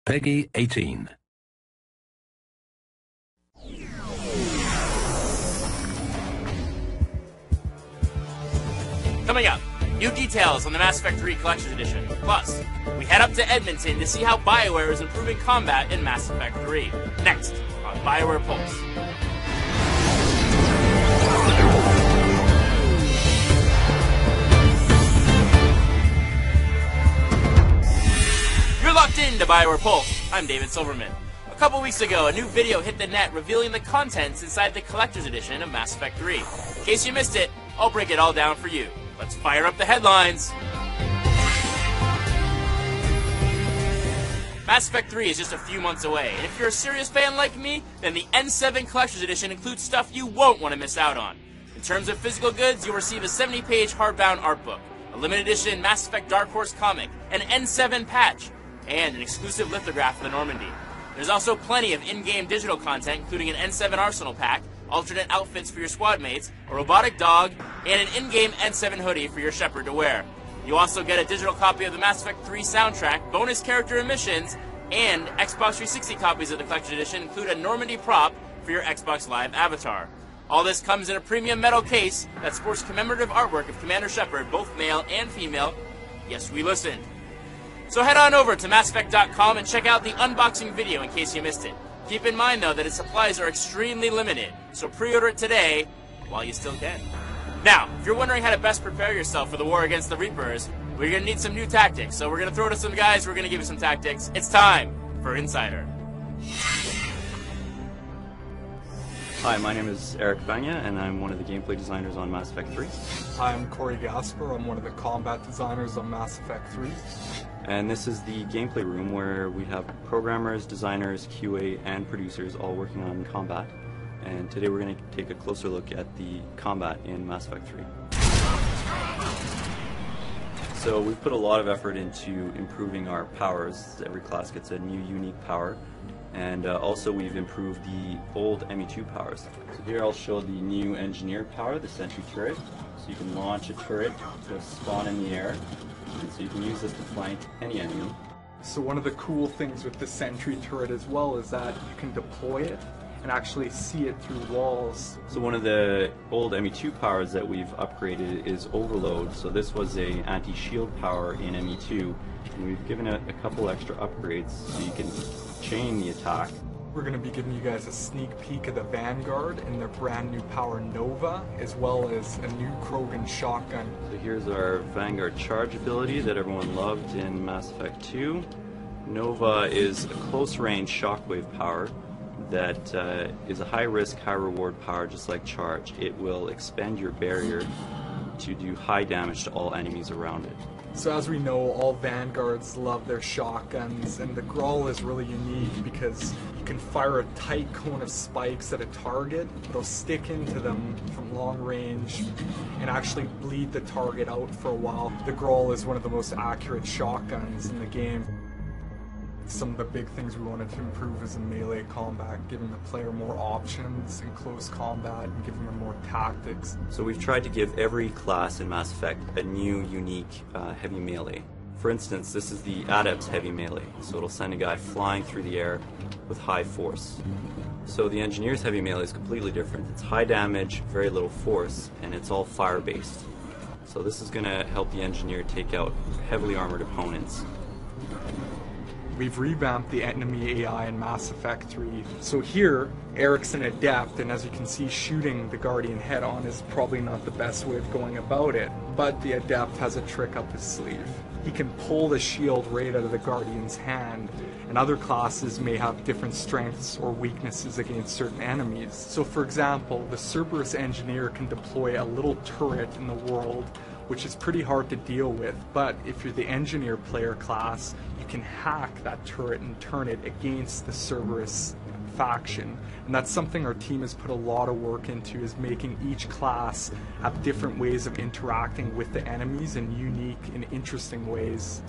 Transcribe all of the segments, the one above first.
Peggy 18. Coming up, new details on the Mass Effect 3 Collector's Edition. Plus, we head up to Edmonton to see how BioWare is improving combat in Mass Effect 3. Next, on BioWare Pulse. You're locked in to BioWare Pulse. I'm David Silverman. A couple weeks ago, a new video hit the net revealing the contents inside the Collector's Edition of Mass Effect 3. In case you missed it, I'll break it all down for you. Let's fire up the headlines! Mass Effect 3 is just a few months away, and if you're a serious fan like me, then the N7 Collector's Edition includes stuff you won't want to miss out on. In terms of physical goods, you'll receive a 70-page hardbound art book, a limited edition Mass Effect Dark Horse comic, an N7 patch, and an exclusive lithograph of the Normandy. There's also plenty of in-game digital content, including an N7 Arsenal pack, alternate outfits for your squad mates, a robotic dog, and an in-game N7 hoodie for your Shepard to wear. You also get a digital copy of the Mass Effect 3 soundtrack, bonus character missions, and Xbox 360 copies of the Collector's Edition include a Normandy prop for your Xbox Live avatar. All this comes in a premium metal case that sports commemorative artwork of Commander Shepard, both male and female. Yes, we listened. So head on over to MassEffect.com and check out the unboxing video in case you missed it. Keep in mind, though, that its supplies are extremely limited, so pre-order it today while you still can. Now, if you're wondering how to best prepare yourself for the war against the Reapers, we're going to need some new tactics, so we're going to throw to some guys who are going to give you some tactics. It's time for Insider. Hi, my name is Eric Banya, and I'm one of the gameplay designers on Mass Effect 3. Hi, I'm Corey Gasper. I'm one of the combat designers on Mass Effect 3. And this is the gameplay room where we have programmers, designers, QA, and producers all working on combat. And today we're going to take a closer look at the combat in Mass Effect 3. So we've put a lot of effort into improving our powers. Every class gets a new unique power. And also we've improved the old ME2 powers. So here I'll show the new engineer power, the sentry turret. So you can launch a turret to spawn in the air. And so you can use this to flank any enemy. So one of the cool things with the sentry turret as well is that you can deploy it and actually see it through walls. So one of the old ME2 powers that we've upgraded is overload. So this was a anti-shield power in ME2, and we've given it a couple extra upgrades so you can chain the attack. We're going to be giving you guys a sneak peek of the Vanguard and their brand new power Nova, as well as a new Krogan shotgun. So here's our Vanguard charge ability that everyone loved in Mass Effect 2. Nova is a close-range shockwave power that is a high-risk, high-reward power just like charge. It will expend your barrier to do high damage to all enemies around it. So as we know, all Vanguards love their shotguns, and the Grawl is really unique because you can fire a tight cone of spikes at a target. They'll stick into them from long range and actually bleed the target out for a while. The Grawl is one of the most accurate shotguns in the game. Some of the big things we wanted to improve is in melee combat, giving the player more options in close combat and giving them more tactics. So we've tried to give every class in Mass Effect a new, unique heavy melee. For instance, this is the Adept's heavy melee, so it'll send a guy flying through the air with high force. So the Engineer's heavy melee is completely different. It's high damage, very little force, and it's all fire-based. So this is going to help the Engineer take out heavily armored opponents. We've revamped the enemy AI in Mass Effect 3. So here, Eric's an adept, and as you can see, shooting the Guardian head-on is probably not the best way of going about it. But the adept has a trick up his sleeve. He can pull the shield right out of the Guardian's hand, and other classes may have different strengths or weaknesses against certain enemies. So for example, the Cerberus Engineer can deploy a little turret in the world, which is pretty hard to deal with, but if you're the Engineer player class, you can hack that turret and turn it against the Cerberus faction. And that's something our team has put a lot of work into, is making each class have different ways of interacting with the enemies in unique and interesting ways.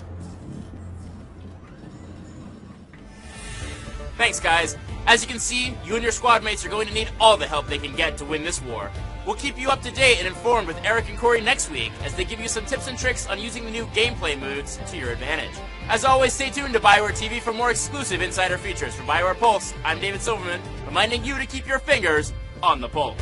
Thanks, guys. As you can see, you and your squad mates are going to need all the help they can get to win this war. We'll keep you up to date and informed with Eric and Corey next week as they give you some tips and tricks on using the new gameplay modes to your advantage. As always, stay tuned to BioWare TV for more exclusive insider features. For BioWare Pulse, I'm David Silverman, reminding you to keep your fingers on the pulse.